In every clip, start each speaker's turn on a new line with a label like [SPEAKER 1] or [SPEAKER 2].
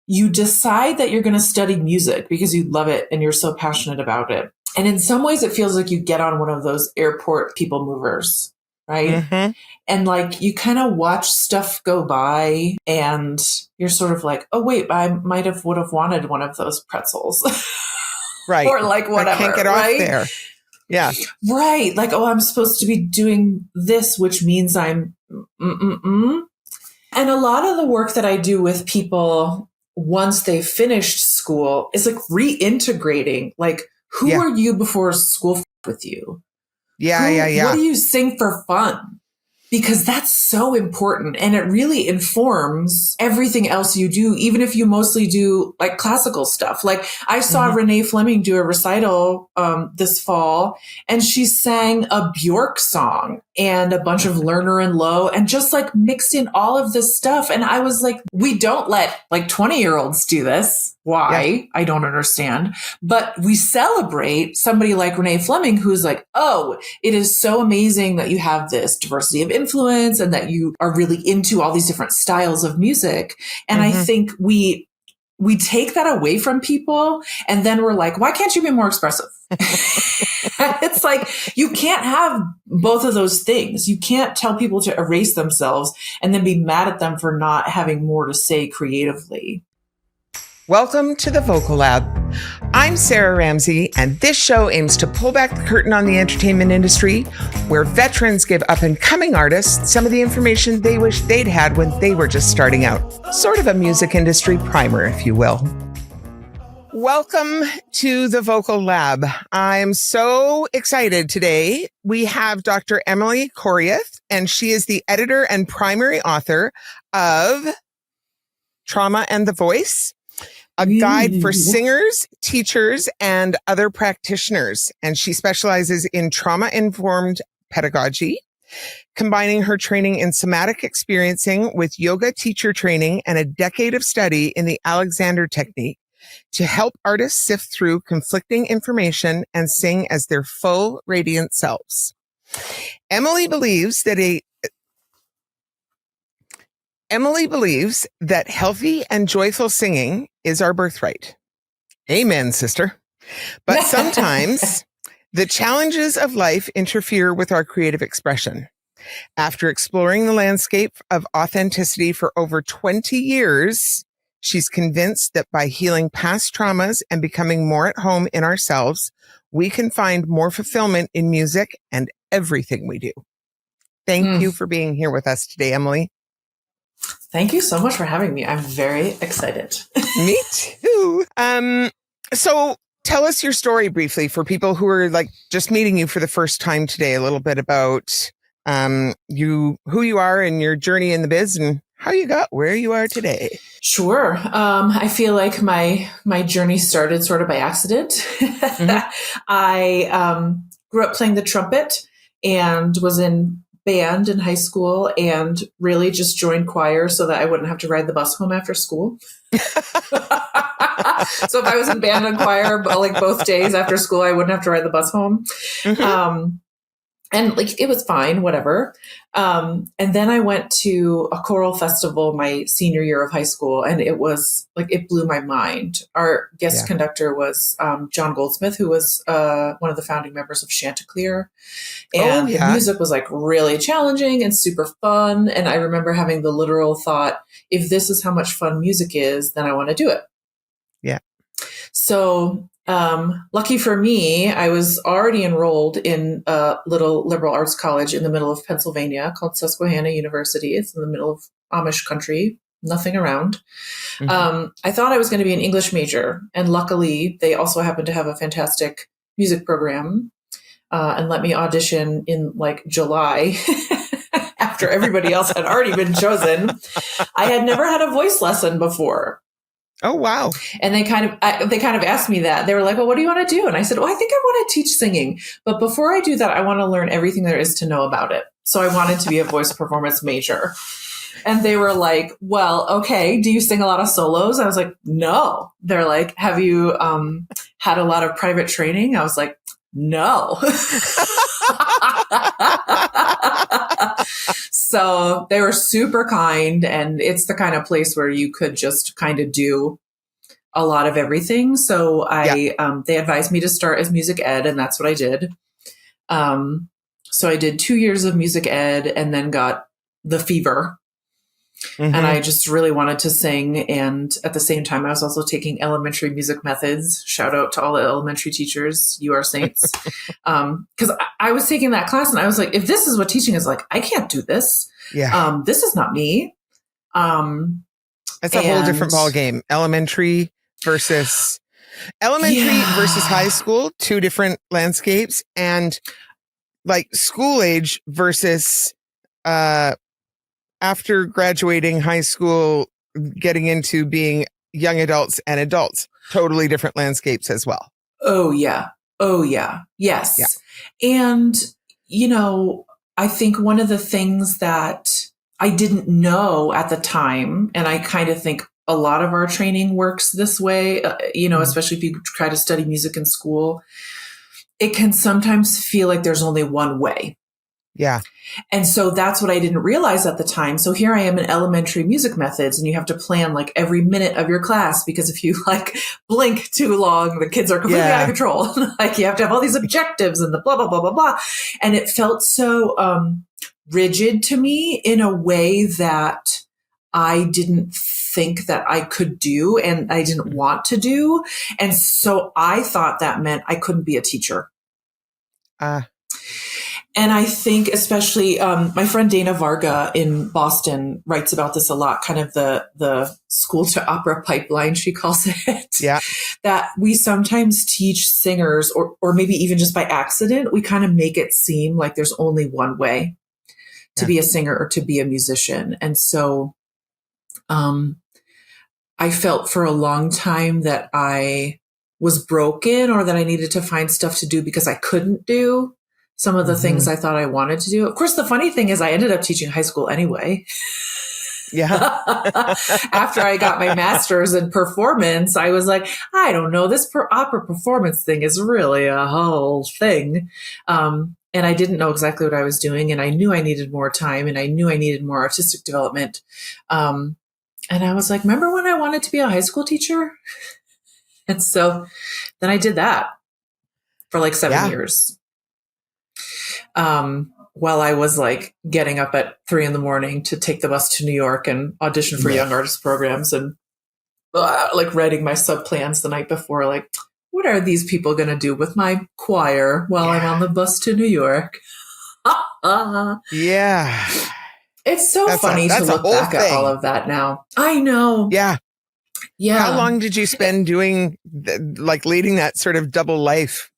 [SPEAKER 1] you decide that you're going to study music because you love it and you're so passionate about it. And in some ways, it feels like you get on one of those airport people movers, right?
[SPEAKER 2] Mm-hmm.
[SPEAKER 1] And like you kind of watch stuff go by and you're sort of like, oh, wait, I would have wanted one of those pretzels.
[SPEAKER 2] Right.
[SPEAKER 1] Or like whatever.
[SPEAKER 2] I can't get off there. Yeah.
[SPEAKER 1] Right. Like, oh, I'm supposed to be doing this, which means I'm And a lot of the work that I do with people once they've finished school is like reintegrating, like, who were you before school with you?
[SPEAKER 2] Yeah.
[SPEAKER 1] What do you sing for fun? Because that's so important. And it really informs everything else you do, even if you mostly do like classical stuff. Like I saw Renee Fleming do a recital this fall, and she sang a Bjork song and a bunch of Lerner and Lowe and just like mixed in all of this stuff. And I was like, we don't let like 20-year-olds do this. Why? Yeah. I don't understand. But we celebrate somebody like Renee Fleming, who's like, oh, it is so amazing that you have this diversity of influence and that you are really into all these different styles of music. And I think we take that away from people, and then we're like, why can't you be more expressive? It's like, you can't have both of those things. You can't tell people to erase themselves and then be mad at them for not having more to say creatively.
[SPEAKER 2] Welcome to the Vocal Lab. I'm Sarah Ramsey, and this show aims to pull back the curtain on the entertainment industry, where veterans give up-and-coming artists some of the information they wish they'd had when they were just starting out. Sort of a music industry primer, if you will. Welcome to the Vocal Lab. I'm so excited today. We have Dr. Emily Koriath, and she is the editor and primary author of Trauma and the Voice, a guide for singers, teachers, and other practitioners. And she specializes in trauma-informed pedagogy, combining her training in somatic experiencing with yoga teacher training and a decade of study in the Alexander technique to help artists sift through conflicting information and sing as their full, radiant selves. Emily believes that healthy and joyful singing is our birthright. Amen, sister. But sometimes the challenges of life interfere with our creative expression. After exploring the landscape of authenticity for over 20 years, she's convinced that by healing past traumas and becoming more at home in ourselves, we can find more fulfillment in music and everything we do. Thank you for being here with us today, Emily.
[SPEAKER 1] Thank you so much for having me. I'm very excited.
[SPEAKER 2] Me too. So tell us your story briefly for people who are like just meeting you for the first time today, a little bit about who you are and your journey in the biz and how you got where you are today.
[SPEAKER 1] Sure. I feel like my journey started sort of by accident. I grew up playing the trumpet and was in band in high school and really just joined choir so that I wouldn't have to ride the bus home after school. So if I was in band and choir, like both days after school, I wouldn't have to ride the bus home. And like, it was fine, whatever. And then I went to a choral festival my senior year of high school, and it was like, it blew my mind. Our guest conductor was John Goldsmith, who was one of the founding members of Chanticleer. And the music was like really challenging and super fun. And I remember having the literal thought, if this is how much fun music is, then I want to do it.
[SPEAKER 2] Yeah.
[SPEAKER 1] So lucky for me, I was already enrolled in a little liberal arts college in the middle of Pennsylvania called Susquehanna University. It's in the middle of Amish country, nothing around. I thought I was going to be an English major. And luckily, they also happened to have a fantastic music program and let me audition in like July after everybody else had already been chosen. I had never had a voice lesson before.
[SPEAKER 2] Oh, wow.
[SPEAKER 1] And they kind of asked me that. They were like, well, what do you want to do? And I said, well, I think I want to teach singing. But before I do that, I want to learn everything there is to know about it. So I wanted to be a voice performance major. And they were like, well, okay, do you sing a lot of solos? I was like, no. They're like, have you had a lot of private training? I was like, no. So they were super kind, and it's the kind of place where you could just kind of do a lot of everything. So they advised me to start as music ed, and that's what I did. So I did 2 years of music ed and then got the fever. And I just really wanted to sing. And at the same time, I was also taking elementary music methods. Shout out to all the elementary teachers. You are saints. Because I was taking that class and I was like, if this is what teaching is like, I can't do this.
[SPEAKER 2] Yeah.
[SPEAKER 1] This is not me.
[SPEAKER 2] It's a whole different ball game. Elementary versus high school, two different landscapes, and like school age versus after graduating high school, getting into being young adults and adults, totally different landscapes as well.
[SPEAKER 1] Oh, yeah. Yes. Yeah. And, I think one of the things that I didn't know at the time, and I kind of think a lot of our training works this way, especially if you try to study music in school, it can sometimes feel like there's only one way.
[SPEAKER 2] Yeah.
[SPEAKER 1] And so that's what I didn't realize at the time. So here I am in elementary music methods, and you have to plan like every minute of your class, because if you like blink too long, the kids are completely out of control. Like you have to have all these objectives and the blah, blah, blah, blah, blah. And it felt so rigid to me in a way that I didn't think that I could do and I didn't want to do. And so I thought that meant I couldn't be a teacher. And I think especially my friend Dana Varga in Boston writes about this a lot, kind of the school to opera pipeline, she calls it.
[SPEAKER 2] Yeah.
[SPEAKER 1] That we sometimes teach singers, or maybe even just by accident, we kind of make it seem like there's only one way to be a singer or to be a musician. And so I felt for a long time that I was broken, or that I needed to find stuff to do because I couldn't do some of the things I thought I wanted to do. Of course, the funny thing is I ended up teaching high school anyway.
[SPEAKER 2] Yeah.
[SPEAKER 1] After I got my master's in performance, I was like, I don't know, this opera performance thing is really a whole thing. And I didn't know exactly what I was doing. And I knew I needed more time, and I knew I needed more artistic development. And I was like, remember when I wanted to be a high school teacher? And so then I did that for like 7 years. While I was like getting up at 3 a.m. to take the bus to New York and audition for young artist programs, and like writing my sub plans the night before, like, what are these people going to do with my choir while I'm on the bus to New York?
[SPEAKER 2] Yeah.
[SPEAKER 1] It's so funny to look back at all of that now. I know.
[SPEAKER 2] Yeah.
[SPEAKER 1] Yeah.
[SPEAKER 2] How long did you spend doing, like, leading that sort of double life?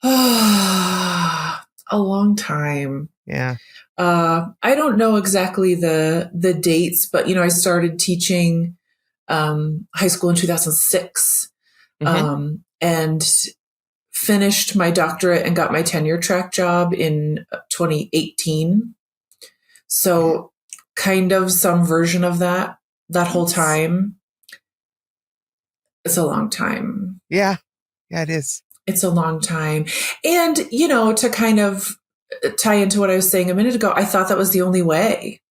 [SPEAKER 1] A long time.
[SPEAKER 2] Yeah.
[SPEAKER 1] I don't know exactly the dates, but I started teaching high school in 2006, and finished my doctorate and got my tenure track job in 2018. So kind of some version of that whole time. It's a long time.
[SPEAKER 2] Yeah. Yeah, it is.
[SPEAKER 1] It's a long time. And, to kind of tie into what I was saying a minute ago, I thought that was the only way.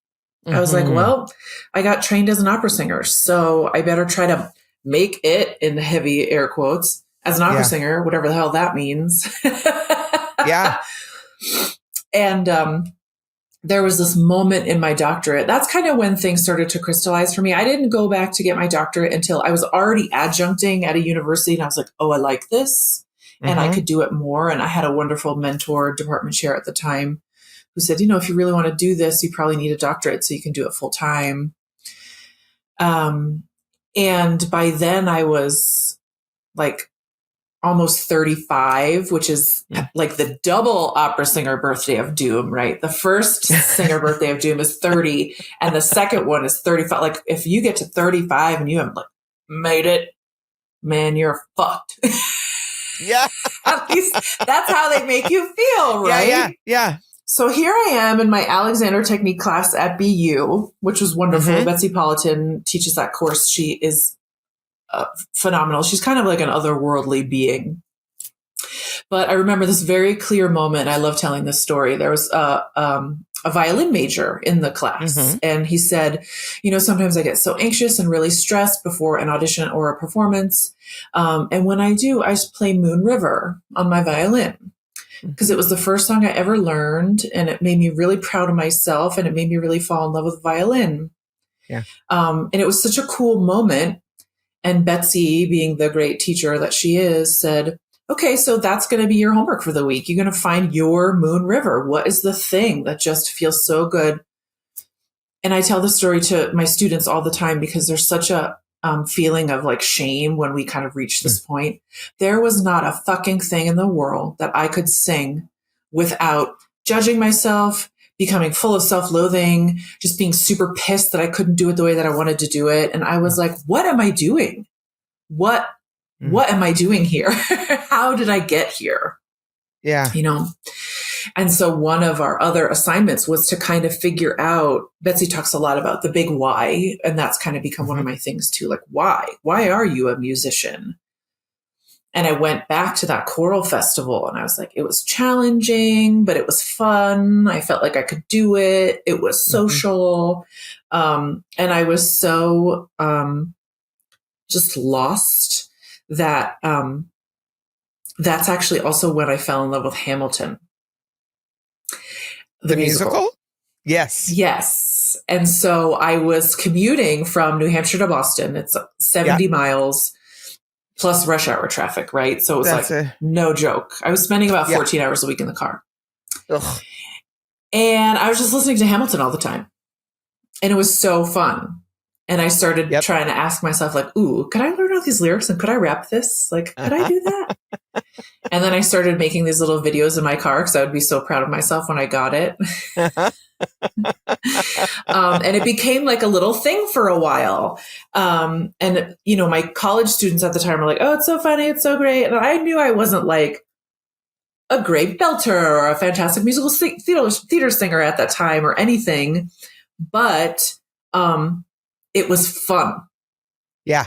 [SPEAKER 1] I was like, well, I got trained as an opera singer, so I better try to make it, in heavy air quotes, as an opera singer, whatever the hell that means.
[SPEAKER 2] Yeah.
[SPEAKER 1] And there was this moment in my doctorate. That's kind of when things started to crystallize for me. I didn't go back to get my doctorate until I was already adjuncting at a university, and I was like, oh, I like this. And I could do it more. And I had a wonderful mentor, department chair at the time, who said, if you really want to do this, you probably need a doctorate so you can do it full time. And by then I was like almost 35, which is like the double opera singer birthday of doom, right? The first singer birthday of doom is 30, and the second one is 35. Like if you get to 35 and you haven't like made it, man, you're fucked.
[SPEAKER 2] Yeah.
[SPEAKER 1] At least that's how they make you feel, right?
[SPEAKER 2] Yeah.
[SPEAKER 1] So here I am in my Alexander Technique class at BU, which was wonderful. Betsy Politan teaches that course. She is phenomenal. She's kind of like an otherworldly being. But I remember this very clear moment. I love telling this story. There was a violin major in the class, and he said, sometimes I get so anxious and really stressed before an audition or a performance. And when I do, I just play Moon River on my violin because it was the first song I ever learned, and it made me really proud of myself, and it made me really fall in love with violin.
[SPEAKER 2] Yeah.
[SPEAKER 1] And it was such a cool moment. And Betsy, being the great teacher that she is, said, okay, so that's going to be your homework for the week. You're going to find your Moon River. What is the thing that just feels so good? And I tell this story to my students all the time because there's such a feeling of like shame when we kind of reach this point. There was not a fucking thing in the world that I could sing without judging myself, becoming full of self-loathing, just being super pissed that I couldn't do it the way that I wanted to do it. And I was like, what am I doing? What am I doing here? How did I get here?
[SPEAKER 2] Yeah.
[SPEAKER 1] And so one of our other assignments was to kind of figure out, Betsy talks a lot about the big why, and that's kind of become one of my things too. Like, why are you a musician? And I went back to that choral festival and I was like, it was challenging, but it was fun. I felt like I could do it. It was social. And I was so just lost that that's actually also when I fell in love with Hamilton.
[SPEAKER 2] The musical? Yes.
[SPEAKER 1] Yes. And so I was commuting from New Hampshire to Boston. It's 70 miles plus rush hour traffic, right? So it was no joke. I was spending about 14 hours a week in the car.
[SPEAKER 2] Ugh.
[SPEAKER 1] And I was just listening to Hamilton all the time. And it was so fun. And I started trying to ask myself, like, ooh, could I learn all these lyrics and could I rap this? Like, could I do that? And then I started making these little videos in my car because I would be so proud of myself when I got it. And it became like a little thing for a while. And, my college students at the time were like, oh, it's so funny. It's so great. And I knew I wasn't like a great belter or a fantastic musical theater singer at that time or anything. But it was fun.
[SPEAKER 2] Yeah.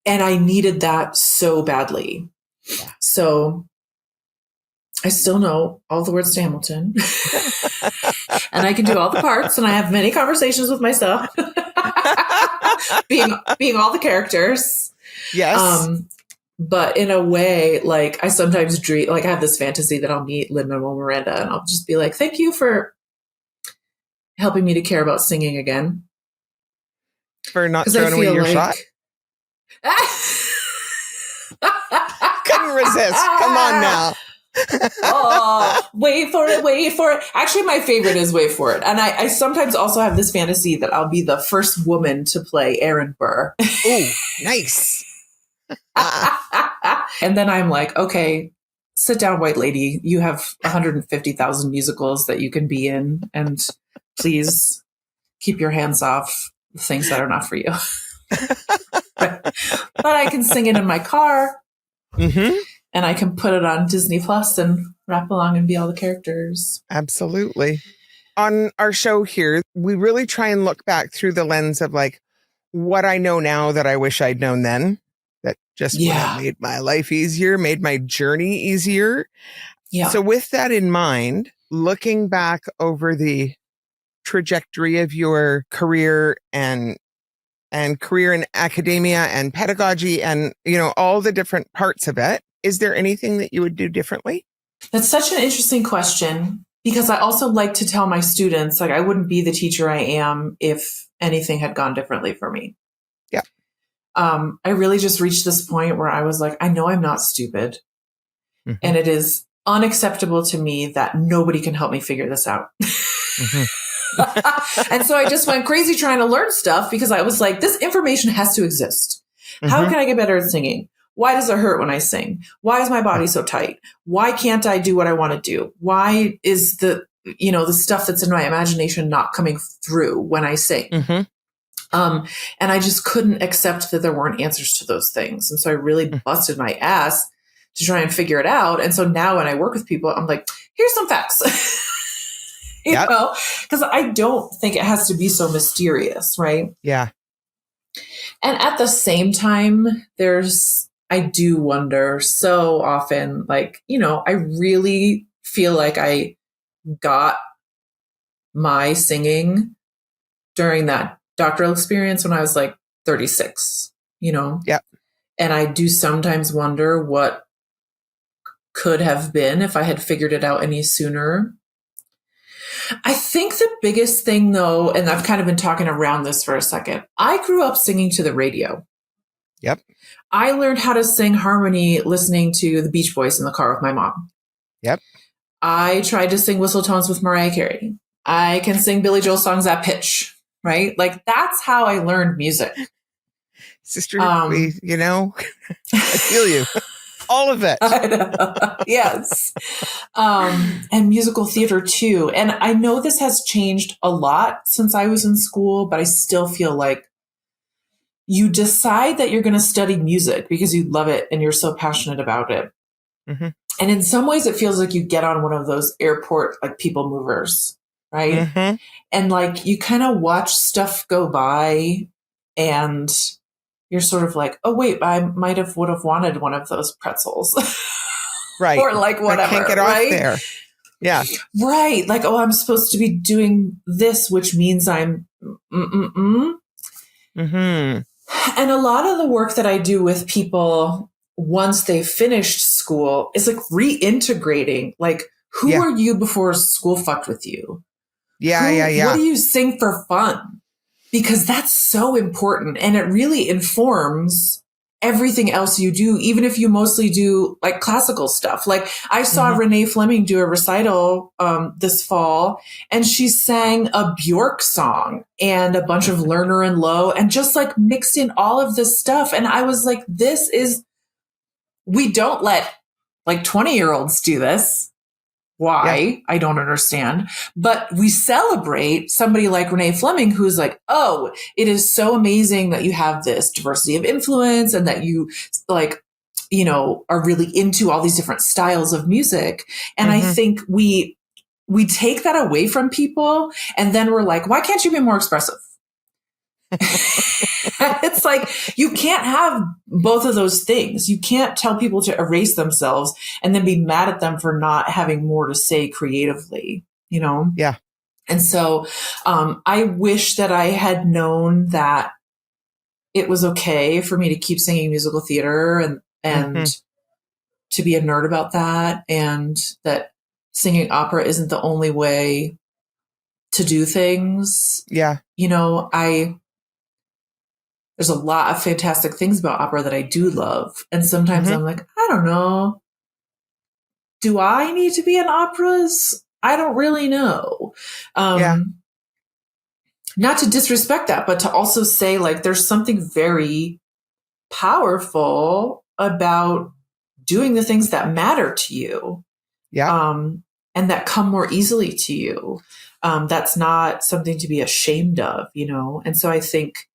[SPEAKER 1] And I needed that so badly. Yeah. So I still know all the words to Hamilton and I can do all the parts and I have many conversations with myself being all the characters.
[SPEAKER 2] Yes.
[SPEAKER 1] But in a way, like I sometimes dream, like I have this fantasy that I'll meet Lin-Manuel Miranda and I'll just be like, thank you for helping me to care about singing again.
[SPEAKER 2] For not throwing away your shot. Couldn't resist. Come on now.
[SPEAKER 1] Wait for it. Actually, my favorite is Wait for it. And I sometimes also have this fantasy that I'll be the first woman to play Aaron Burr.
[SPEAKER 2] Oh, nice.
[SPEAKER 1] And then I'm like, okay, sit down, white lady. You have 150,000 musicals that you can be in. And please keep your hands off the things that are not for you. But I can sing it in my car.
[SPEAKER 2] Mm-hmm.
[SPEAKER 1] And I can put it on Disney Plus and rap along and be all the characters.
[SPEAKER 2] Absolutely. On our show here, we really try and look back through the lens of like what I know now that I wish I'd known then. That just would have made my life easier, made my journey easier. Yeah. So with that in mind, looking back over the trajectory of your career and career in academia and pedagogy and, all the different parts of it, is there anything that you would do differently?
[SPEAKER 1] That's such an interesting question because I also like to tell my students, like, I wouldn't be the teacher I am if anything had gone differently for me.
[SPEAKER 2] Yeah.
[SPEAKER 1] I really just reached this point where I was like, I know I'm not stupid. Mm-hmm. And it is unacceptable to me that nobody can help me figure this out. Mm-hmm. And so I just went crazy trying to learn stuff because I was like, this information has to exist. Mm-hmm. How can I get better at singing? Why does it hurt when I sing? Why is my body so tight? Why can't I do what I want to do? Why is the stuff that's in my imagination not coming through when I sing? Mm-hmm. And I just couldn't accept that there weren't answers to those things. And so I really busted my ass to try and figure it out. And so now when I work with people, I'm like, here's some facts. Because I don't think it has to be so mysterious, right?
[SPEAKER 2] Yeah.
[SPEAKER 1] And at the same time, I do wonder so often, like, I really feel like I got my singing during that doctoral experience when I was like 36,
[SPEAKER 2] Yeah.
[SPEAKER 1] and I do sometimes wonder what could have been if I had figured it out any sooner. I think the biggest thing, though, and I've kind of been talking around this for a second, I grew up singing to the radio.
[SPEAKER 2] Yep.
[SPEAKER 1] I learned how to sing harmony listening to the Beach Boys in the car with my mom.
[SPEAKER 2] Yep.
[SPEAKER 1] I tried to sing whistle tones with Mariah Carey. I can sing Billy Joel songs at pitch, right? Like, that's how I learned music.
[SPEAKER 2] Sister, I feel you. All of it.
[SPEAKER 1] Yes. And musical theater too. And I know this has changed a lot since I was in school, but I still feel like you decide that you're going to study music because you love it and you're so passionate about it.
[SPEAKER 2] Mm-hmm.
[SPEAKER 1] And in some ways it feels like you get on one of those airport, like, people movers, right?
[SPEAKER 2] Mm-hmm.
[SPEAKER 1] And like, you kind of watch stuff go by and you're sort of like, oh wait, I would have wanted one of those pretzels.
[SPEAKER 2] Right.
[SPEAKER 1] Or like whatever.
[SPEAKER 2] I can't get
[SPEAKER 1] right?
[SPEAKER 2] off there. Yeah.
[SPEAKER 1] Right. Like, oh, I'm supposed to be doing this, which means I'm mm-mm-mm.
[SPEAKER 2] Mm-hmm.
[SPEAKER 1] And a lot of the work that I do with people once they've finished school is like reintegrating, like, who
[SPEAKER 2] Yeah.
[SPEAKER 1] were you before school fucked with you?
[SPEAKER 2] Yeah.
[SPEAKER 1] What do you sing for fun? Because that's so important. And it really informs everything else you do, even if you mostly do like classical stuff. Like, I saw Renee Fleming do a recital this fall, and she sang a Bjork song and a bunch of Lerner and Lowe and just like mixed in all of this stuff. And I was like, we don't let like 20-year-olds do this. Why? Yeah. I don't understand. But we celebrate somebody like Renee Fleming, who's like, oh, it is so amazing that you have this diversity of influence and that you like, are really into all these different styles of music. And I think we take that away from people, and then we're like, why can't you be more expressive? It's like, you can't have both of those things. You can't tell people to erase themselves and then be mad at them for not having more to say creatively,
[SPEAKER 2] Yeah.
[SPEAKER 1] And so I wish that I had known that it was okay for me to keep singing musical theater and to be a nerd about that, and that singing opera isn't the only way to do things.
[SPEAKER 2] Yeah.
[SPEAKER 1] There's a lot of fantastic things about opera that I do love. And sometimes I'm like, I don't know. Do I need to be in operas? I don't really know. Not to disrespect that, but to also say, like, there's something very powerful about doing the things that matter to you.
[SPEAKER 2] Yeah.
[SPEAKER 1] And that come more easily to you. That's not something to be ashamed of, And so I think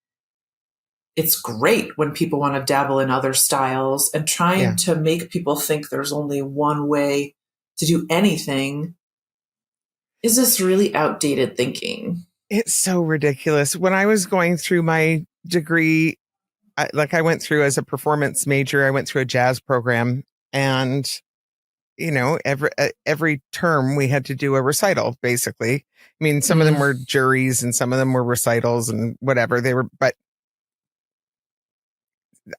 [SPEAKER 1] it's great when people want to dabble in other styles, and trying to make people think there's only one way to do anything is this really outdated thinking.
[SPEAKER 2] It's so ridiculous. When I was going through my degree, I went through as a performance major, I went through a jazz program, and, every term we had to do a recital, basically. I mean, some of them were juries and some of them were recitals and whatever they were, but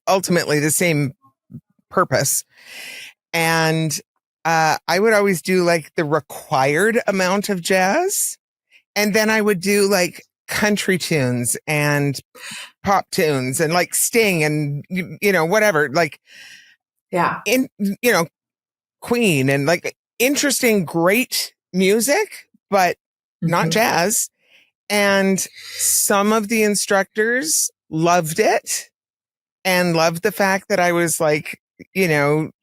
[SPEAKER 2] ultimately the same purpose. And I would always do like the required amount of jazz, and then I would do like country tunes and pop tunes and like Sting and whatever, like Queen, and like interesting, great music, but not jazz. And some of the instructors loved it and loved the fact that I was like,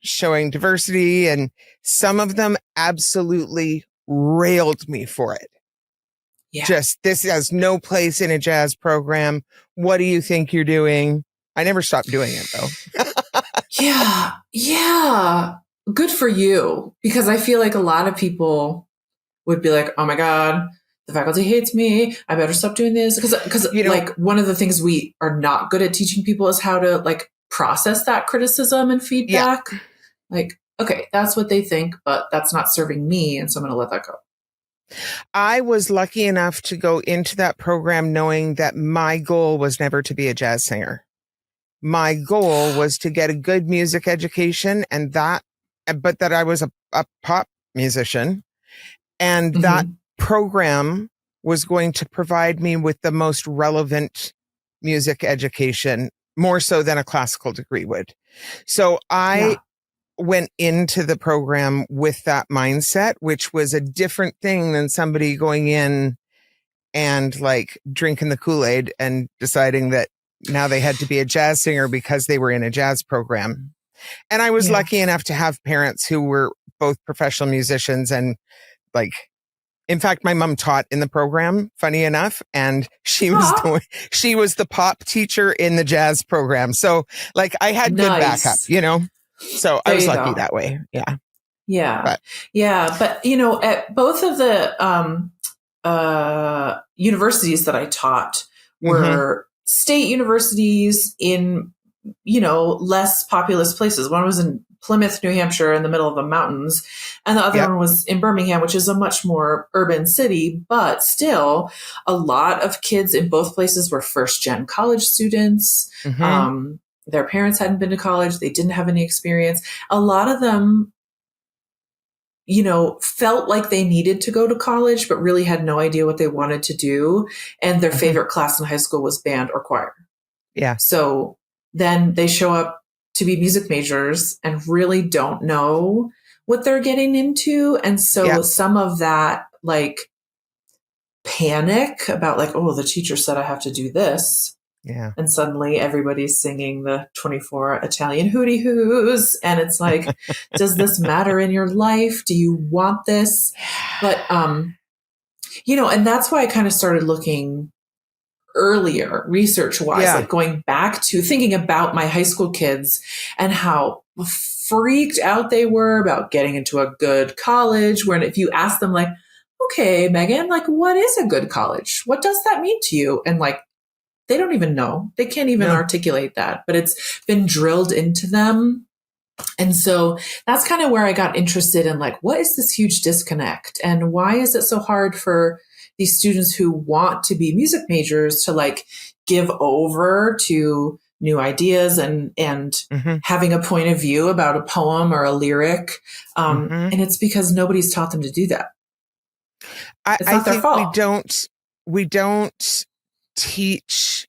[SPEAKER 2] showing diversity, and some of them absolutely railed me for it. Yeah. Just, this has no place in a jazz program. What do you think you're doing? I never stopped doing it though.
[SPEAKER 1] Yeah. Good for you. Because I feel like a lot of people would be like, oh my God, the faculty hates me. I better stop doing this. Because like, one of the things we are not good at teaching people is how to like process that criticism and
[SPEAKER 2] Yeah.
[SPEAKER 1] feedback. Like, okay, that's what they think, but that's not serving me. And so I'm going to let that go.
[SPEAKER 2] I was lucky enough to go into that program knowing that my goal was never to be a jazz singer. My goal was to get a good music education but that I was a pop musician. And that program was going to provide me with the most relevant music education, more so than a classical degree would. So I went into the program with that mindset, which was a different thing than somebody going in and like drinking the Kool-Aid and deciding that now they had to be a jazz singer because they were in a jazz program. And I was lucky enough to have parents who were both professional musicians and like, in fact, my mom taught in the program, funny enough, and she was the pop teacher in the jazz program. So like I had good backup, you know? So I was lucky that way. Yeah.
[SPEAKER 1] Yeah.
[SPEAKER 2] But
[SPEAKER 1] you know, at both of the universities that I taught were state universities in, you know, less populous places. One was in Plymouth, New Hampshire, in the middle of the mountains, and the other one was in Birmingham, which is a much more urban city, but still a lot of kids in both places were first-gen college students. Their parents hadn't been to college. They didn't have any experience. A lot of them, you know, felt like they needed to go to college, but really had no idea what they wanted to do. And their favorite class in high school was band or choir.
[SPEAKER 2] Yeah.
[SPEAKER 1] So then they show up to be music majors and really don't know what they're getting into. And so some of that like panic about like, oh, the teacher said I have to do this.
[SPEAKER 2] Yeah.
[SPEAKER 1] And suddenly everybody's singing the 24 Italian hootie hoos. And it's like, does this matter in your life? Do you want this? But, you know, and that's why I kind of started looking earlier research wise, like going back to thinking about my high school kids and how freaked out they were about getting into a good college. When if you ask them like, okay, Megan, like what is a good college? What does that mean to you? And like, they don't even know. They can't even articulate that, but it's been drilled into them. And so that's kind of where I got interested in like, what is this huge disconnect? And why is it so hard for these students who want to be music majors to like give over to new ideas and having a point of view about a poem or a lyric? And it's because nobody's taught them to do that. It's not their fault.
[SPEAKER 2] We don't teach.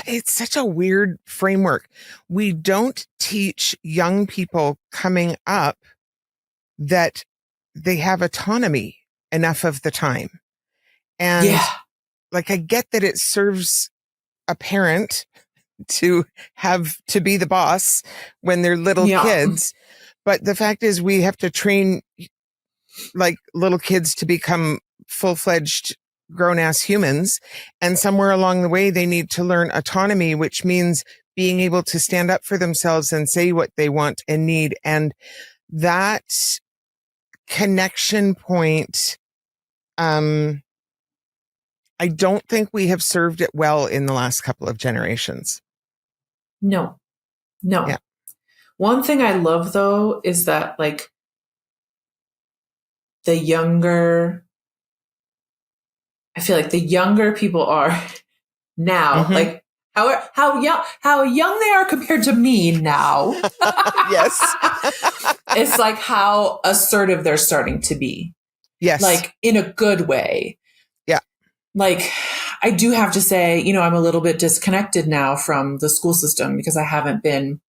[SPEAKER 2] It's such a weird framework. We don't teach young people coming up that they have autonomy enough of the time. And like, I get that it serves a parent to have to be the boss when they're little kids. But the fact is we have to train like little kids to become full-fledged grown-ass humans. And somewhere along the way, they need to learn autonomy, which means being able to stand up for themselves and say what they want and need. And that connection point, I don't think we have served it well in the last couple of generations.
[SPEAKER 1] No. Yeah. One thing I love though, is that like I feel like the younger people are now, like how young they are compared to me now.
[SPEAKER 2] Yes.
[SPEAKER 1] It's like how assertive they're starting to be.
[SPEAKER 2] Yes.
[SPEAKER 1] Like in a good way.
[SPEAKER 2] Yeah.
[SPEAKER 1] Like I do have to say, you know, I'm a little bit disconnected now from the school system because I haven't been,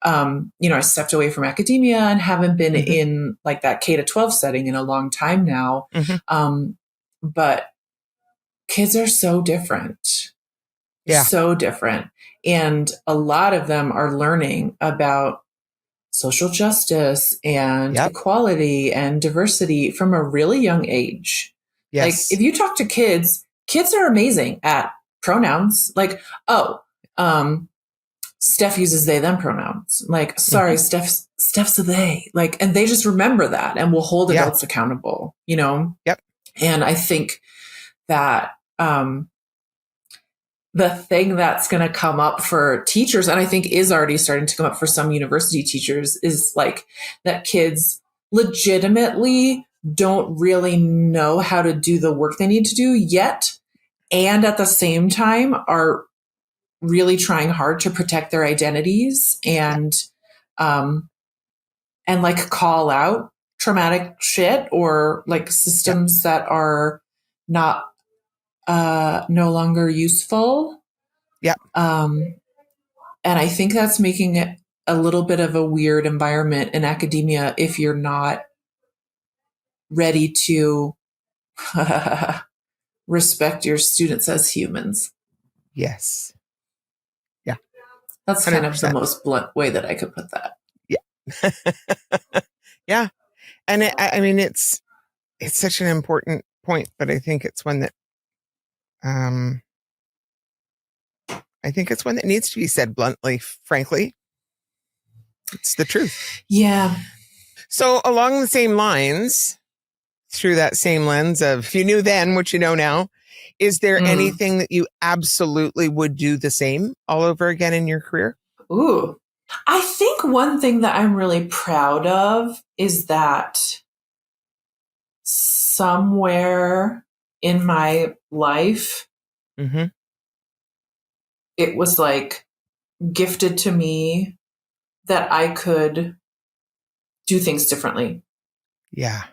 [SPEAKER 1] you know, I stepped away from academia and haven't been in like that K-12 setting in a long time now. But kids are so different. So different. And a lot of them are learning about social justice and equality and diversity from a really young age. Like if you talk to kids are amazing at pronouns. Like, Steph uses they, them pronouns. Like, sorry, Steph's a they. Like, and they just remember that and will hold adults accountable, you know?
[SPEAKER 2] Yep.
[SPEAKER 1] And I think that, the thing that's going to come up for teachers, and I think is already starting to come up for some university teachers, is like that kids legitimately don't really know how to do the work they need to do yet. And at the same time are really trying hard to protect their identities and like call out traumatic shit or like systems that are not no longer useful.
[SPEAKER 2] Yeah.
[SPEAKER 1] And I think that's making it a little bit of a weird environment in academia if you're not ready to respect your students as humans.
[SPEAKER 2] Yes. Yeah.
[SPEAKER 1] That's
[SPEAKER 2] 100%.
[SPEAKER 1] kind of the most blunt way that I could put that.
[SPEAKER 2] Yeah. Yeah. And I mean, it's such an important point, but I think it's one that, I think it's one that needs to be said bluntly, frankly. It's the truth.
[SPEAKER 1] Yeah.
[SPEAKER 2] So along the same lines, through that same lens of if you knew then what you know now, is there anything that you absolutely would do the same all over again in your career?
[SPEAKER 1] Ooh. I think one thing that I'm really proud of is that somewhere in my life, it was like gifted to me that I could do things differently.
[SPEAKER 2] Yeah.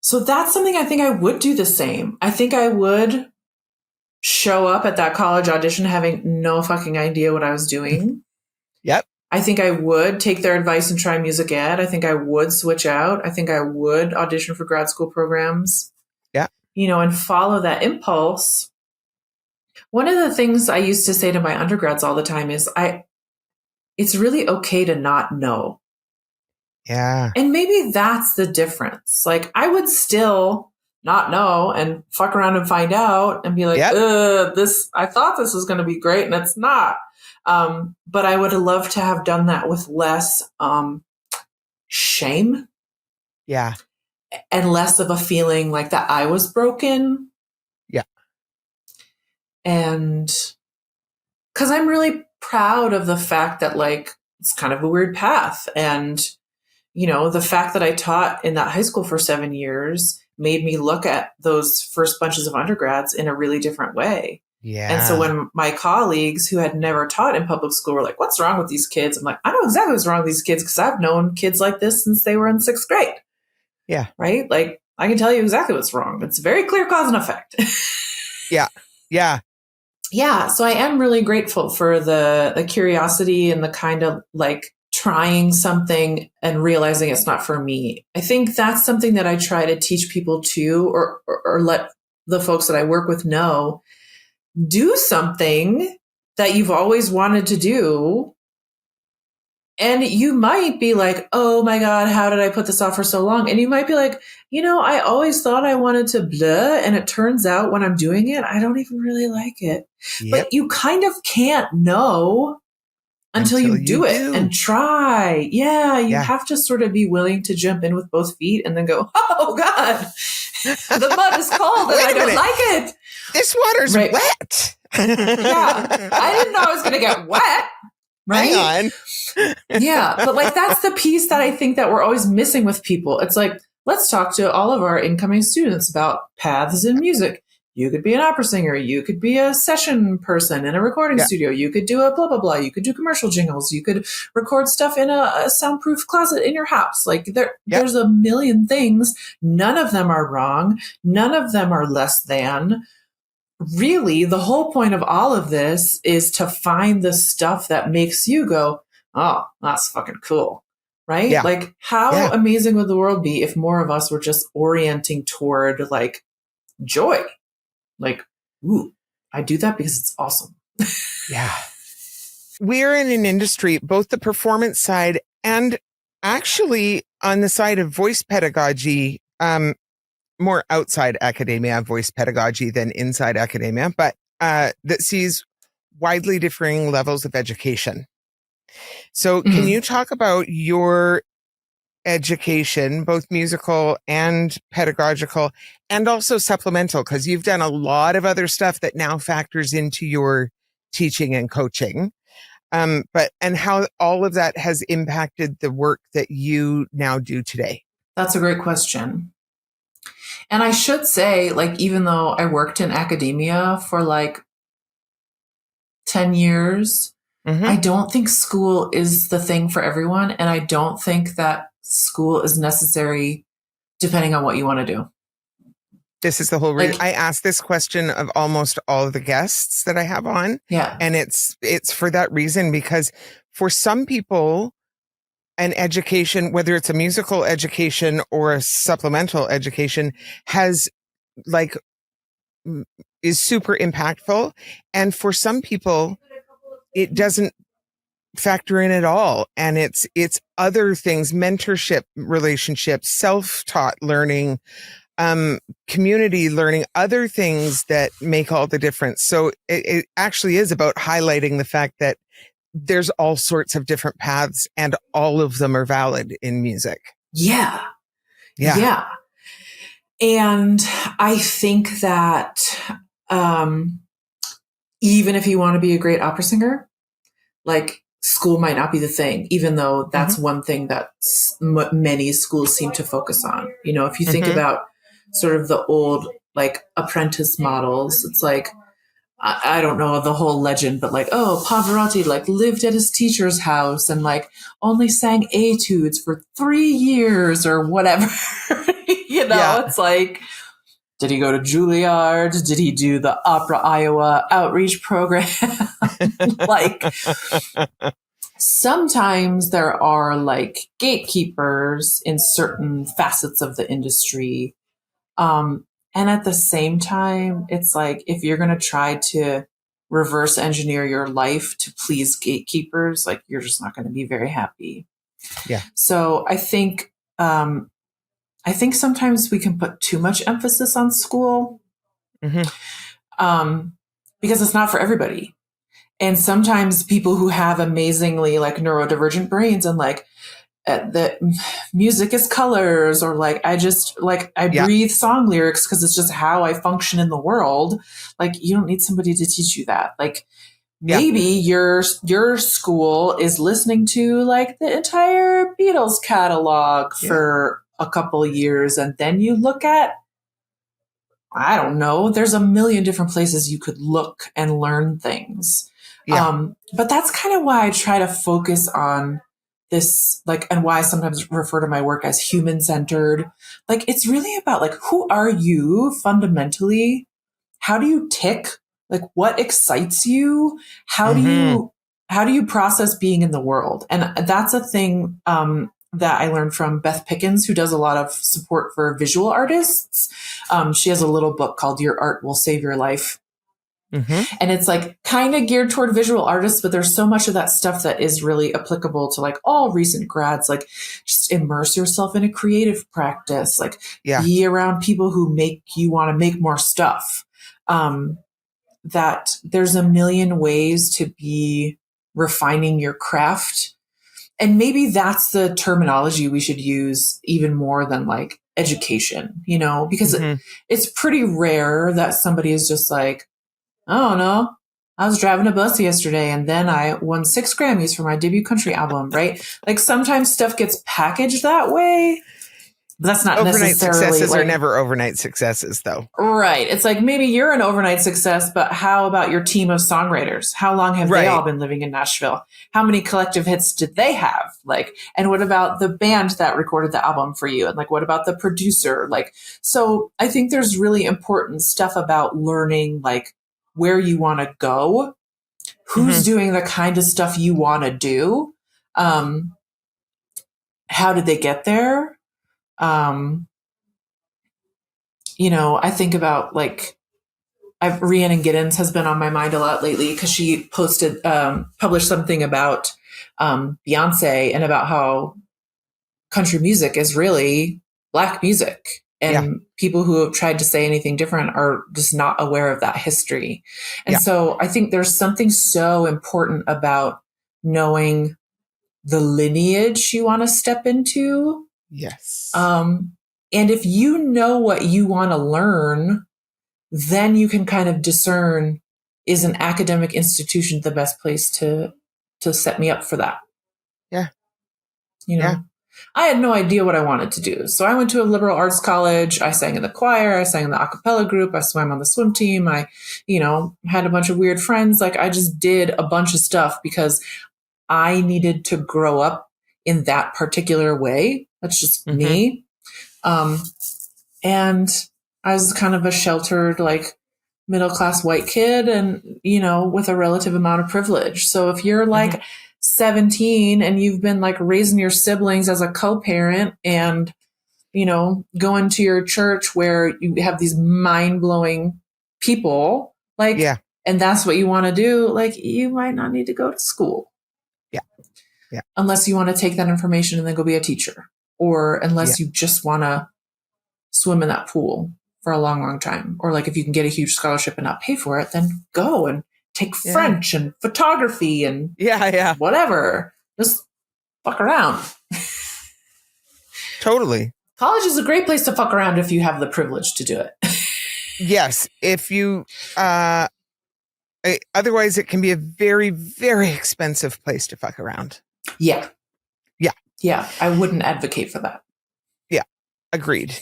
[SPEAKER 1] So that's something I think I would do the same. I think I would show up at that college audition having no fucking idea what I was doing.
[SPEAKER 2] Yep.
[SPEAKER 1] I think I would take their advice and try music ed. I think I would switch out. I think I would audition for grad school programs.
[SPEAKER 2] Yeah.
[SPEAKER 1] You know, and follow that impulse. One of the things I used to say to my undergrads all the time is it's really okay to not know.
[SPEAKER 2] Yeah.
[SPEAKER 1] And maybe that's the difference. Like I would still not know and fuck around and find out and be like, I thought this was going to be great and it's not. But I would have loved to have done that with less shame.
[SPEAKER 2] Yeah.
[SPEAKER 1] And less of a feeling like that I was broken.
[SPEAKER 2] Yeah.
[SPEAKER 1] And because I'm really proud of the fact that like it's kind of a weird path. And, you know, the fact that I taught in that high school for 7 years made me look at those first bunches of undergrads in a really different way.
[SPEAKER 2] Yeah.
[SPEAKER 1] And so when my colleagues who had never taught in public school were like, what's wrong with these kids? I'm like, I know exactly what's wrong with these kids because I've known kids like this since they were in 6th grade.
[SPEAKER 2] Yeah.
[SPEAKER 1] Right? Like, I can tell you exactly what's wrong. It's very clear cause and effect.
[SPEAKER 2] Yeah. Yeah.
[SPEAKER 1] Yeah. So I am really grateful for the curiosity and the kind of like trying something and realizing it's not for me. I think that's something that I try to teach people too, or let the folks that I work with know. Do something that you've always wanted to do. And you might be like, oh my God, how did I put this off for so long? And you might be like, you know, I always thought I wanted to blah. And it turns out when I'm doing it, I don't even really like it. Yep. But you kind of can't know until you do it and try. Yeah. You have to sort of be willing to jump in with both feet and then go, oh God, the mud is cold and I don't like it.
[SPEAKER 2] This water's wet.
[SPEAKER 1] Yeah. I didn't know I was going to get wet. Right?
[SPEAKER 2] Hang on.
[SPEAKER 1] Yeah. But like, that's the piece that I think that we're always missing with people. It's like, let's talk to all of our incoming students about paths in music. You could be an opera singer. You could be a session person in a recording studio. You could do a blah, blah, blah. You could do commercial jingles. You could record stuff in a soundproof closet in your house. Like there's a million things. None of them are wrong. None of them are less than. Really, the whole point of all of this is to find the stuff that makes you go, oh, that's fucking cool. Right? Yeah. Like how amazing would the world be if more of us were just orienting toward like joy? Like, ooh, I do that because it's awesome.
[SPEAKER 2] Yeah. We're in an industry, both the performance side and actually on the side of voice pedagogy, more outside academia, voice pedagogy than inside academia, but that sees widely differing levels of education. So can you talk about your education, both musical and pedagogical, and also supplemental, because you've done a lot of other stuff that now factors into your teaching and coaching. And how all of that has impacted the work that you now do today.
[SPEAKER 1] That's a great question. And I should say, like, even though I worked in academia for like 10 years, I don't think school is the thing for everyone. And I don't think that school is necessary depending on what you want to do.
[SPEAKER 2] This is the whole reason I ask this question of almost all of the guests that I have on.
[SPEAKER 1] Yeah.
[SPEAKER 2] And it's for that reason, because for some people, an education, whether it's a musical education or a supplemental education, is super impactful. And for some people, it doesn't factor in at all. And it's other things, mentorship, relationships, self-taught learning, community learning, other things that make all the difference. So it actually is about highlighting the fact that there's all sorts of different paths and all of them are valid in music.
[SPEAKER 1] Yeah. And I think that even if you want to be a great opera singer, like school might not be the thing, even though that's one thing that many schools seem to focus on. You know, if you think about sort of the old like apprentice models, it's like, I don't know the whole legend, but like, oh, Pavarotti like lived at his teacher's house and like only sang etudes for 3 years or whatever. It's like, did he go to Juilliard? Did he do the Opera Iowa outreach program? Like, sometimes there are like gatekeepers in certain facets of the industry. And at the same time, it's like, if you're going to try to reverse engineer your life to please gatekeepers, like you're just not going to be very happy.
[SPEAKER 2] Yeah.
[SPEAKER 1] So I think sometimes we can put too much emphasis on school, because it's not for everybody. And sometimes people who have amazingly like neurodivergent brains and like the music is colors, or like I breathe song lyrics because it's just how I function in the world. Like, you don't need somebody to teach you that. Like, maybe your school is listening to like the entire Beatles catalog for a couple of years, and then you look at, I don't know, there's a million different places you could look and learn things. But that's kind of why I try to focus on this, like, and why I sometimes refer to my work as human-centered. Like, it's really about like, who are you fundamentally? How do you tick? Like, what excites you? How do you process being in the world? And that's a thing that I learned from Beth Pickens, who does a lot of support for visual artists. She has a little book called Your Art Will Save Your Life. And it's like kind of geared toward visual artists, but there's so much of that stuff that is really applicable to like all recent grads. Like, just immerse yourself in a creative practice, like be around people who make you want to make more stuff. That there's a million ways to be refining your craft. And maybe that's the terminology we should use even more than like education, because it's pretty rare that somebody is just like, I don't know, I was driving a bus yesterday and then I won 6 Grammys for my debut country album, right? Like, sometimes stuff gets packaged that way, but that's not
[SPEAKER 2] overnight
[SPEAKER 1] necessarily
[SPEAKER 2] successes
[SPEAKER 1] like,
[SPEAKER 2] are never overnight successes, though.
[SPEAKER 1] Right. It's like, maybe you're an overnight success, but how about your team of songwriters? How long have they all been living in Nashville? How many collective hits did they have? Like, and what about the band that recorded the album for you? And like, what about the producer? Like, so I think there's really important stuff about learning, like, where you want to go, who's doing the kind of stuff you want to do, how did they get there? I think about like, Rhiannon Giddens has been on my mind a lot lately because she published something about Beyonce and about how country music is really Black music. And people who have tried to say anything different are just not aware of that history. And so I think there's something so important about knowing the lineage you want to step into.
[SPEAKER 2] Yes.
[SPEAKER 1] And if you know what you want to learn, then you can kind of discern is an academic institution the best place to set me up for that?
[SPEAKER 2] Yeah.
[SPEAKER 1] You know,
[SPEAKER 2] Yeah.
[SPEAKER 1] I had no idea what I wanted to do. So I went to a liberal arts college. I sang in the choir. I sang in the a cappella group. I swam on the swim team. I, had a bunch of weird friends. Like I just did a bunch of stuff because I needed to grow up in that particular way. That's just me. And I was kind of a sheltered, like middle-class white kid and, with a relative amount of privilege. So if you're like 17 and you've been like raising your siblings as a co-parent and, going to your church where you have these mind-blowing people, like, and that's what you want to do, like you might not need to go to school.
[SPEAKER 2] Yeah.
[SPEAKER 1] Unless you want to take that information and then go be a teacher, or unless you just want to swim in that pool for a long, long time. Or like if you can get a huge scholarship and not pay for it, then go and take French and photography and whatever. Just fuck around.
[SPEAKER 2] Totally.
[SPEAKER 1] College is a great place to fuck around if you have the privilege to do it.
[SPEAKER 2] Yes. If you, otherwise it can be a very, very expensive place to fuck around.
[SPEAKER 1] Yeah.
[SPEAKER 2] Yeah.
[SPEAKER 1] Yeah. I wouldn't advocate for that.
[SPEAKER 2] Yeah. Agreed.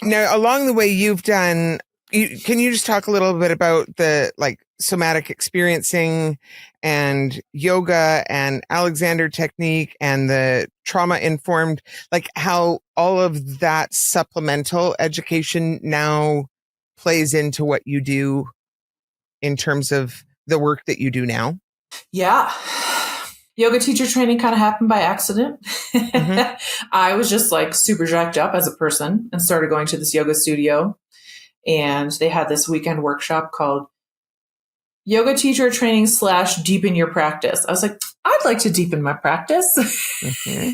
[SPEAKER 2] Now, along the way you've done, can you just talk a little bit about the like somatic experiencing and yoga and Alexander technique and the trauma informed, like how all of that supplemental education now plays into what you do in terms of the work that you do now? Yeah.
[SPEAKER 1] Yoga teacher training kind of happened by accident. I was just like super jacked up as a person and started going to this yoga studio. And they had this weekend workshop called Yoga Teacher Training / Deepen Your Practice. I was like, I'd like to deepen my practice.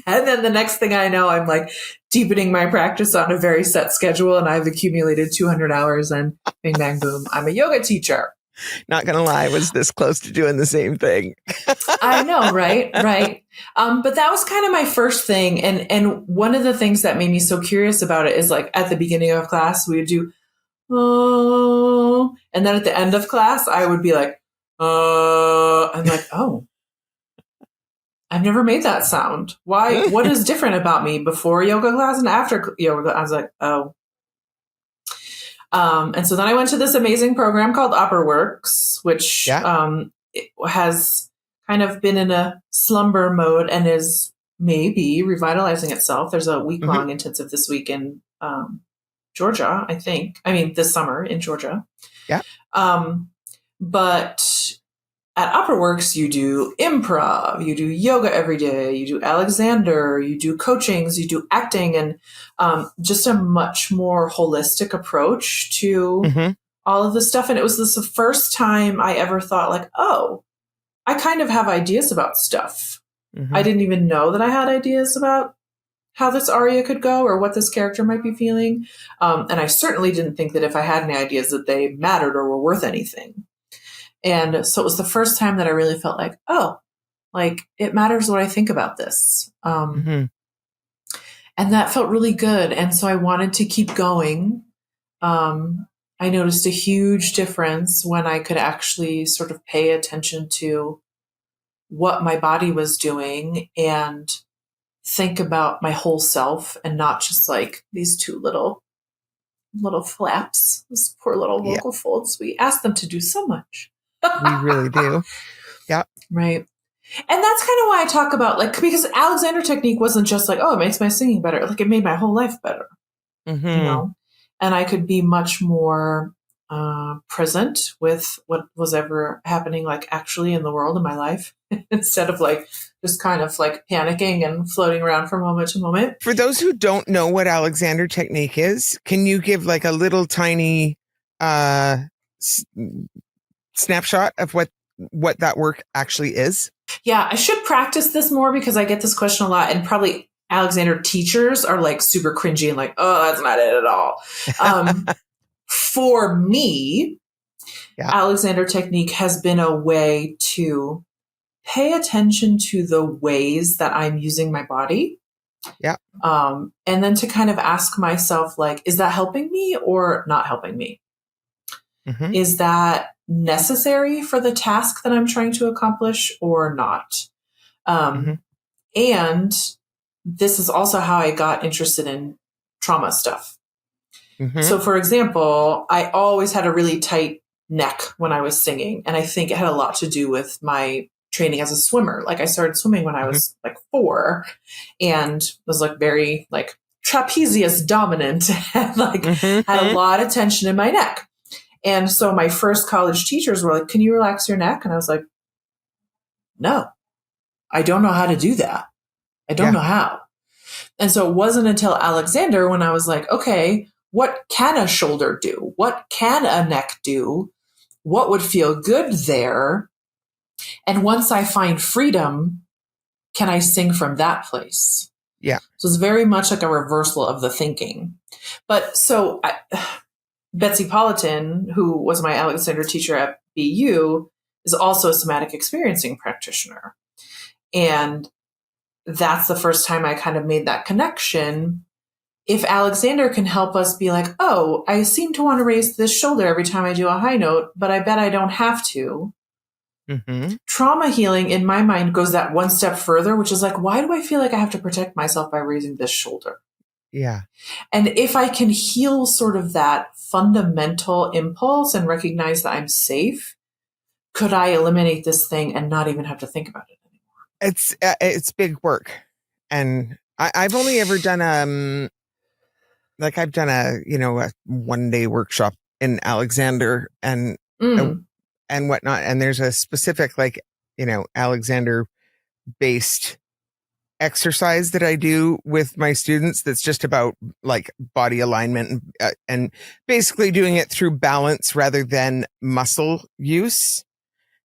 [SPEAKER 1] And then the next thing I know, I'm like deepening my practice on a very set schedule. And I've accumulated 200 hours and bing, bang, boom. I'm a yoga teacher.
[SPEAKER 2] Not going to lie, I was this close to doing the same thing.
[SPEAKER 1] I know, right? Right. But that was kind of my first thing. And one of the things that made me so curious about it is like at the beginning of class, we would do, oh, and then at the end of class, I would be like, I'm like, oh, I've never made that sound. Why? What is different about me before yoga class and after yoga? I was like, oh. And so then I went to this amazing program called UpperWorks, which has kind of been in a slumber mode and is maybe revitalizing itself. There's a week-long intensive this week in Georgia, I think. I mean, this summer in Georgia.
[SPEAKER 2] Yeah.
[SPEAKER 1] But at UpperWorks, you do improv, you do yoga every day, you do Alexander, you do coachings, you do acting, and just a much more holistic approach to all of this stuff. And it was the first time I ever thought like, oh, I kind of have ideas about stuff. I didn't even know that I had ideas about how this aria could go or what this character might be feeling. And I certainly didn't think that if I had any ideas that they mattered or were worth anything. And so it was the first time that I really felt like, oh, like it matters what I think about this. And that felt really good. And so I wanted to keep going. I noticed a huge difference when I could actually sort of pay attention to what my body was doing and think about my whole self and not just like these two little flaps, these poor little vocal folds. We ask them to do so much.
[SPEAKER 2] We really do. Yeah.
[SPEAKER 1] Right. And that's kind of why I talk about like, because Alexander technique wasn't just like, oh, it makes my singing better. Like it made my whole life better, you know, and I could be much more present with what was ever happening, like actually in the world in my life, instead of like just kind of like panicking and floating around from moment to moment.
[SPEAKER 2] For those who don't know what Alexander technique is, can you give like a little tiny snapshot of what that work actually is?
[SPEAKER 1] Yeah, I should practice this more because I get this question a lot, and probably Alexander teachers are like super cringy and like, oh, that's not it at all. For me, Alexander technique has been a way to pay attention to the ways that I'm using my body.
[SPEAKER 2] Yeah.
[SPEAKER 1] And then to kind of ask myself, like, is that helping me or not helping me?
[SPEAKER 2] Mm-hmm.
[SPEAKER 1] Is that necessary for the task that I'm trying to accomplish or not?
[SPEAKER 2] Mm-hmm.
[SPEAKER 1] And this is also how I got interested in trauma stuff.
[SPEAKER 2] Mm-hmm.
[SPEAKER 1] So, for example, I always had a really tight neck when I was singing. And I think it had a lot to do with my training as a swimmer. Like I started swimming when I was like 4 and was like very like trapezius dominant and like had a lot of tension in my neck. And so my first college teachers were like, can you relax your neck? And I was like, no, I don't know how to do that. I don't know how. And so it wasn't until Alexander when I was like, okay, what can a shoulder do? What can a neck do? What would feel good there? And once I find freedom, can I sing from that place?
[SPEAKER 2] Yeah.
[SPEAKER 1] So it's very much like a reversal of the thinking. But so Betsy Politan, who was my Alexander teacher at BU, is also a somatic experiencing practitioner. And that's the first time I kind of made that connection. If Alexander can help us be like, oh, I seem to want to raise this shoulder every time I do a high note, but I bet I don't have to. Mm-hmm. Trauma healing in my mind goes that one step further, which is like, why do I feel like I have to protect myself by raising this shoulder?
[SPEAKER 2] Yeah.
[SPEAKER 1] And if I can heal sort of that fundamental impulse and recognize that I'm safe, could I eliminate this thing and not even have to think about it anymore?
[SPEAKER 2] It's big work. And I've only ever done I've done a 1-day workshop in Alexander and whatnot. And there's a specific Alexander based exercise that I do with my students that's just about like body alignment and basically doing it through balance rather than muscle use.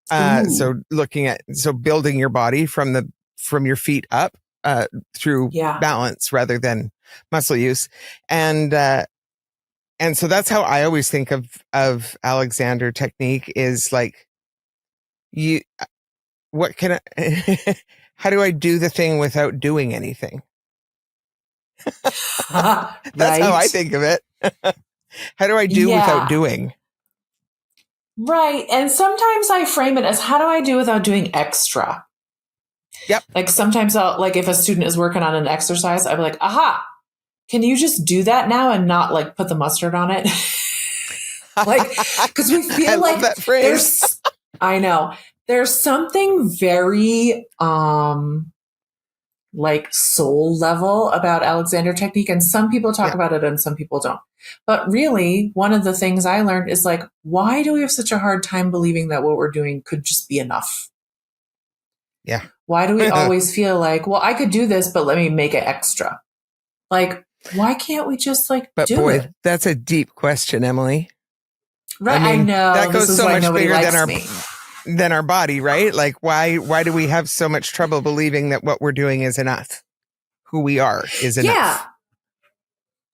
[SPEAKER 2] So building your body from your feet up through balance rather than muscle use. And so that's how I always think of Alexander technique is like, how do I do the thing without doing anything? That's how I think of it. How do I do without doing?
[SPEAKER 1] Right. And sometimes I frame it as how do I do without doing extra?
[SPEAKER 2] Yep.
[SPEAKER 1] Like sometimes I'll like if a student is working on an exercise, I'll be like, aha, can you just do that now and not like put the mustard on it? Like, because we feel like
[SPEAKER 2] that phrase.
[SPEAKER 1] I know. There's something very like soul level about Alexander technique. And some people talk about it and some people don't. But really, one of the things I learned is like, why do we have such a hard time believing that what we're doing could just be enough?
[SPEAKER 2] Yeah.
[SPEAKER 1] Why do we always feel like, well, I could do this, but let me make it extra? Like, why can't we just like do it?
[SPEAKER 2] That's a deep question, Emily.
[SPEAKER 1] Right. I know.
[SPEAKER 2] That goes so much bigger than our body, right? Like why do we have so much trouble believing that what we're doing is enough? Who we are is enough.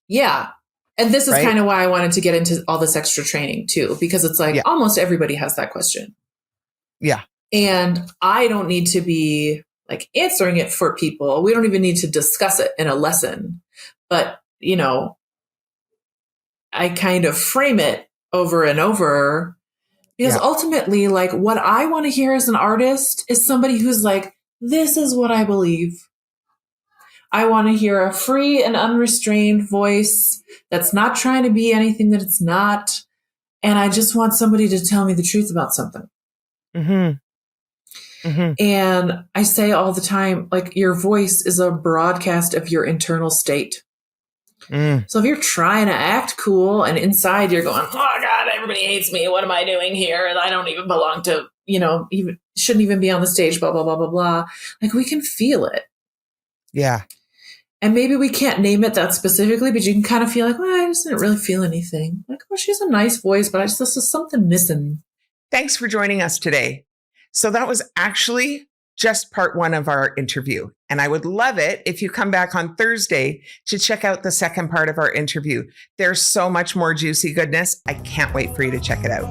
[SPEAKER 1] Yeah. And this is kind of why I wanted to get into all this extra training too, because it's like almost everybody has that question.
[SPEAKER 2] Yeah.
[SPEAKER 1] And I don't need to be like answering it for people. We don't even need to discuss it in a lesson. But, I kind of frame it over and over because ultimately, like what I want to hear as an artist is somebody who's like, this is what I believe. I want to hear a free and unrestrained voice that's not trying to be anything that it's not. And I just want somebody to tell me the truth about something. Mm-hmm. Mm-hmm. And I say all the time, like your voice is a broadcast of your internal state. So if you're trying to act cool and inside you're going, oh God, everybody hates me. What am I doing here? And I don't even belong to, even shouldn't even be on the stage, blah, blah, blah, blah, blah. Like we can feel it.
[SPEAKER 2] Yeah.
[SPEAKER 1] And maybe we can't name it that specifically, but you can kind of feel like, well, I just didn't really feel anything. Like, oh, she's a nice voice, but this is something missing.
[SPEAKER 2] Thanks for joining us today. So that was actually just part 1 of our interview. And I would love it if you come back on Thursday to check out the second part of our interview. There's so much more juicy goodness. I can't wait for you to check it out.